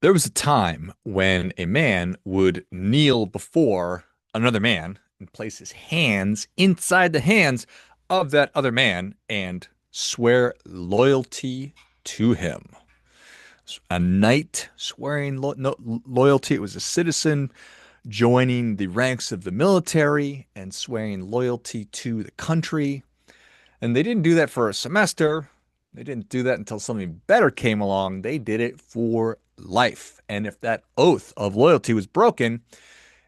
There was a time when a man would kneel before another man and place his hands inside the hands of that other man and swear loyalty to him. A knight swearing loyalty. It was a citizen joining the ranks of the military and swearing loyalty to the country. And they didn't do that for a semester. They didn't do that until something better came along. They did it for life. And if that oath of loyalty was broken,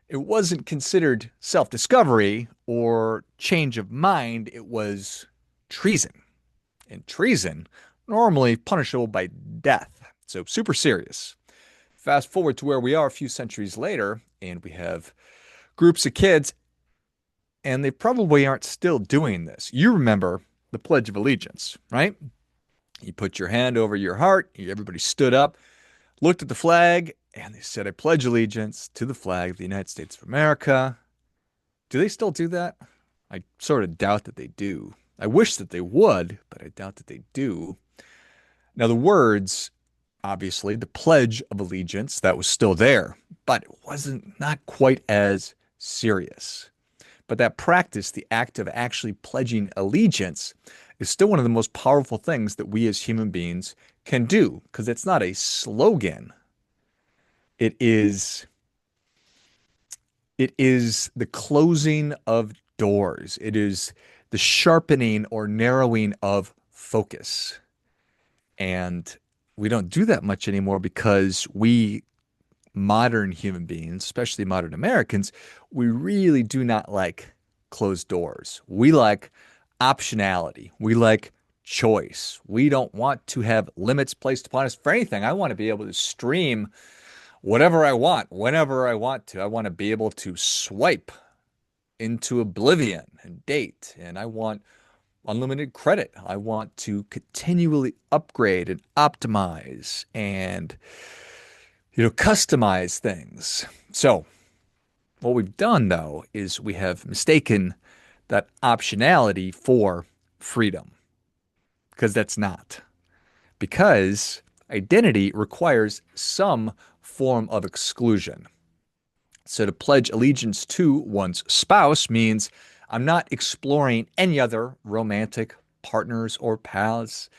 it wasn't considered self-discovery or change of mind. It was treason. And treason, normally punishable by death. So super serious. Fast forward to where we are a few centuries later, and we have groups of kids, and they probably aren't still doing this. You remember the Pledge of Allegiance, right? You put your hand over your heart, everybody stood up, looked at the flag, and they said, I pledge allegiance to the flag of the United States of America. Do they still do that? I sort of doubt that they do. I wish that they would, but I doubt that they do. Now, the words, obviously, the Pledge of Allegiance, that was still there, but it wasn't not quite as serious. But that practice, the act of actually pledging allegiance, is still one of the most powerful things that we as human beings can do because it's not a slogan. It is it is the closing of doors. It is the sharpening or narrowing of focus. And we don't do that much anymore because we modern human beings, especially modern Americans, we really do not like closed doors. We like optionality. We like choice. We don't want to have limits placed upon us for anything. I want to be able to stream whatever I want, whenever I want to. I want to be able to swipe into oblivion and date. And I want unlimited credit. I want to continually upgrade and optimize and customize things. So, what we've done though is we have mistaken that optionality for freedom because that's not. Because identity requires some form of exclusion. So, to pledge allegiance to one's spouse means I'm not exploring any other romantic partners or paths.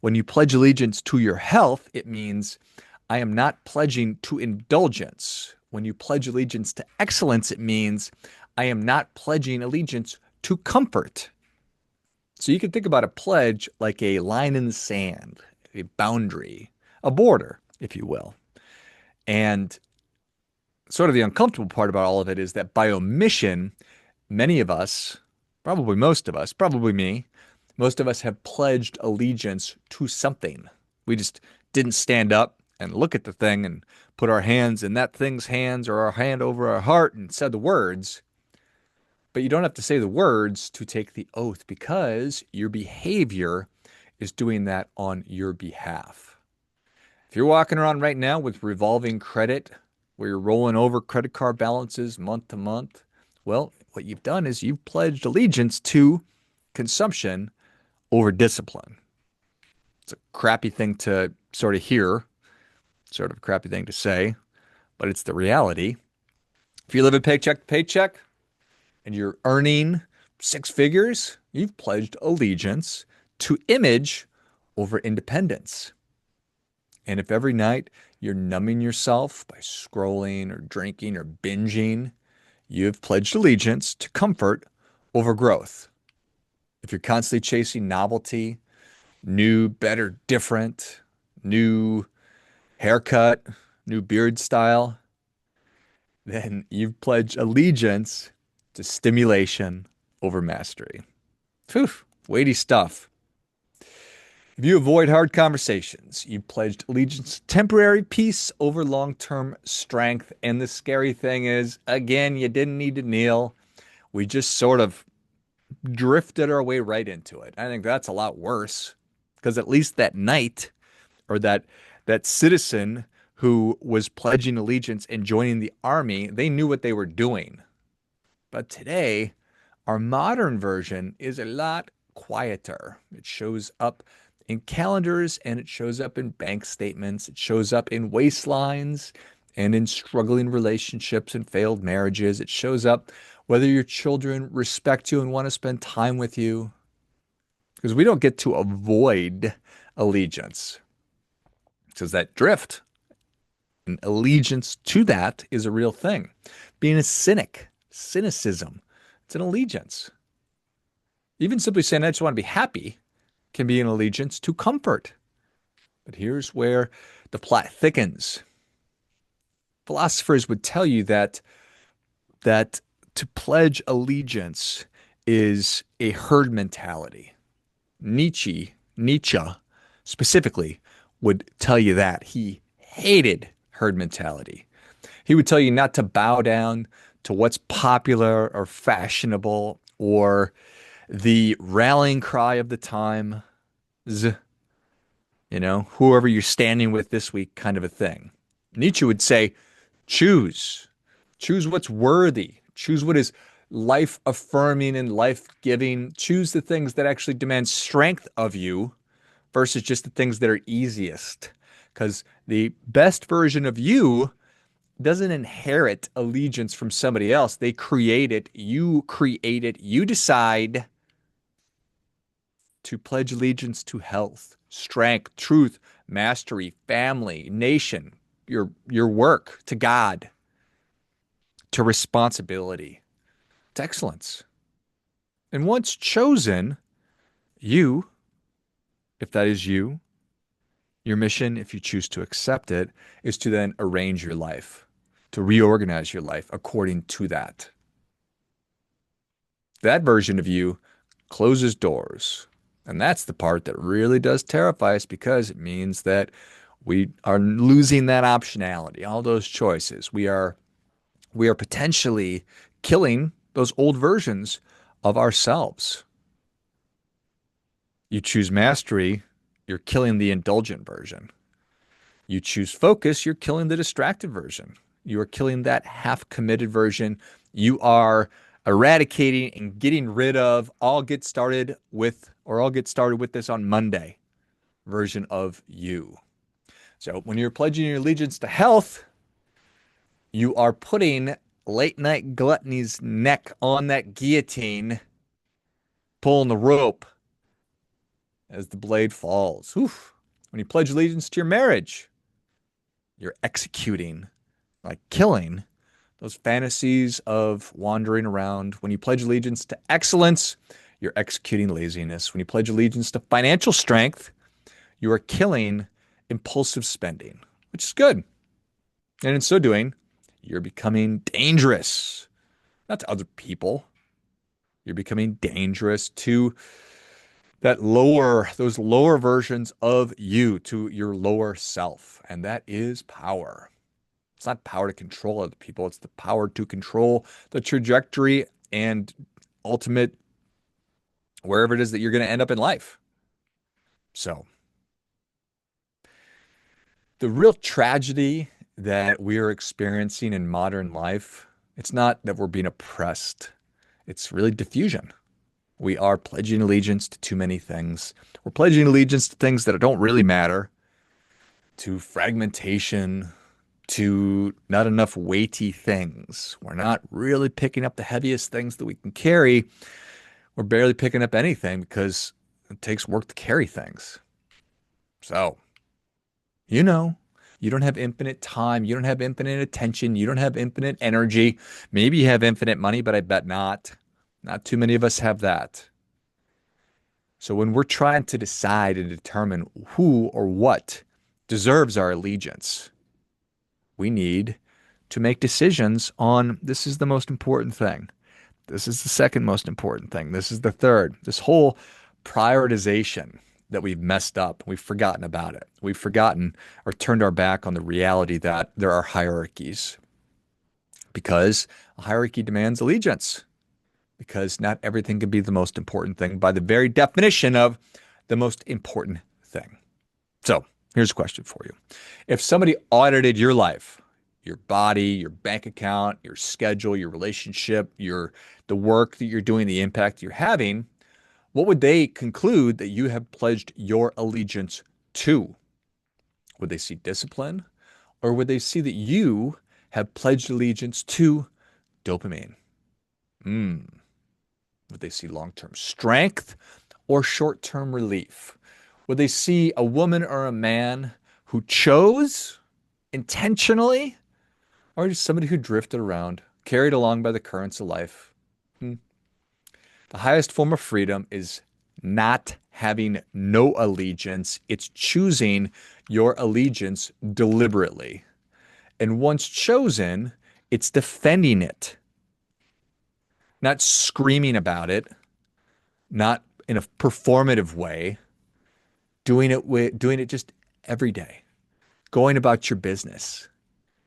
When you pledge allegiance to your health, it means I am not pledging to indulgence. When you pledge allegiance to excellence, it means I am not pledging allegiance to comfort. So you can think about a pledge like a line in the sand, a boundary, a border, if you will. And sort of the uncomfortable part about all of it is that by omission, many of us, probably most of us, probably me, most of us have pledged allegiance to something. We just didn't stand up and look at the thing and put our hands in that thing's hands or our hand over our heart and said the words. But you don't have to say the words to take the oath because your behavior is doing that on your behalf. If you're walking around right now with revolving credit, where you're rolling over credit card balances month to month, well, what you've done is you've pledged allegiance to consumption over discipline. It's a crappy thing to sort of hear, sort of a crappy thing to say, but it's the reality. If you live in paycheck to paycheck and you're earning six figures, you've pledged allegiance to image over independence. And if every night you're numbing yourself by scrolling or drinking or binging, you've pledged allegiance to comfort over growth. If you're constantly chasing novelty, new, better, different, new haircut, new beard style, then you've pledged allegiance to stimulation over mastery. Phew, weighty stuff. If you avoid hard conversations, you pledged allegiance to temporary peace over long-term strength. And the scary thing is, again, you didn't need to kneel. We just sort of drifted our way right into it. I think that's a lot worse because at least that knight or that citizen who was pledging allegiance and joining the army, they knew what they were doing. But today, our modern version is a lot quieter. It shows up in calendars and it shows up in bank statements. It shows up in waistlines and in struggling relationships and failed marriages. It shows up whether your children respect you and want to spend time with you. Because we don't get to avoid allegiance. Because that drift and allegiance to that is a real thing. Being a cynic, cynicism, it's an allegiance. Even simply saying, I just want to be happy, can be an allegiance to comfort. But here's where the plot thickens. Philosophers would tell you that to pledge allegiance is a herd mentality. Nietzsche specifically would tell you that. He hated herd mentality. He would tell you not to bow down to what's popular or fashionable or the rallying cry of the time, whoever you're standing with this week kind of a thing. Nietzsche would say, choose what's worthy, choose what is life affirming and life giving, choose the things that actually demand strength of you versus just the things that are easiest. Because the best version of you doesn't inherit allegiance from somebody else. They create it. You create it. You decide to pledge allegiance to health, strength, truth, mastery, family, nation, your work, to God, to responsibility, to excellence. And once chosen, you, if that is you, your mission, if you choose to accept it, is to then arrange your life, to reorganize your life according to that. That version of you closes doors. And that's the part that really does terrify us because it means that we are losing that optionality, all those choices. We are potentially killing those old versions of ourselves. You choose mastery, you're killing the indulgent version. You choose focus, you're killing the distracted version. You are killing that half-committed version. You are eradicating and getting rid of I'll get started with this on Monday version of you. So when you're pledging your allegiance to health, you are putting late night gluttony's neck on that guillotine, pulling the rope as the blade falls. Oof. When you pledge allegiance to your marriage, you're executing, like killing, those fantasies of wandering around. When you pledge allegiance to excellence, you're executing laziness. When you pledge allegiance to financial strength, you are killing impulsive spending, which is good. And in so doing, you're becoming dangerous, not to other people. You're becoming dangerous to those lower versions of you, to your lower self. And that is power. It's not power to control other people. It's the power to control the trajectory and ultimate wherever it is that you're going to end up in life. So the real tragedy that we are experiencing in modern life, it's not that we're being oppressed. It's really diffusion. We are pledging allegiance to too many things. We're pledging allegiance to things that don't really matter, to fragmentation, to not enough weighty things. We're not really picking up the heaviest things that we can carry. We're barely picking up anything because it takes work to carry things. So, you don't have infinite time. You don't have infinite attention. You don't have infinite energy. Maybe you have infinite money, but I bet not. Not too many of us have that. So when we're trying to decide and determine who or what deserves our allegiance, we need to make decisions on this is the most important thing. This is the second most important thing. This is the third. This whole prioritization that we've messed up, we've forgotten about it. We've forgotten or turned our back on the reality that there are hierarchies because a hierarchy demands allegiance, because not everything can be the most important thing by the very definition of the most important thing. So here's a question for you. If somebody audited your life, your body, your bank account, your schedule, your relationship, the work that you're doing, the impact you're having, What would they conclude that you have pledged your allegiance to? Would they see discipline, or would they see that you have pledged allegiance to dopamine? Mm. Would they see long-term strength or short-term relief? Would they see a woman or a man who chose intentionally, or just somebody who drifted around, carried along by the currents of life? Hmm. The highest form of freedom is not having no allegiance. It's choosing your allegiance deliberately. And once chosen, it's defending it, not screaming about it, not in a performative way, doing it just every day, going about your business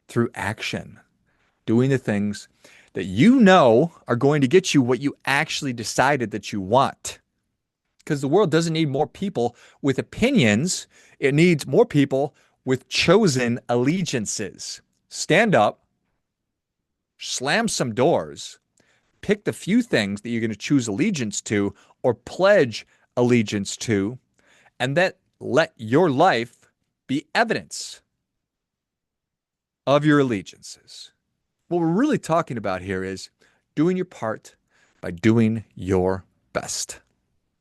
through action, doing the things that you know are going to get you what you actually decided that you want. Because the world doesn't need more people with opinions. It needs more people with chosen allegiances. Stand up, slam some doors, pick the few things that you're going to choose allegiance to or pledge allegiance to, and then let your life be evidence of your allegiances. What we're really talking about here is doing your part by doing your best.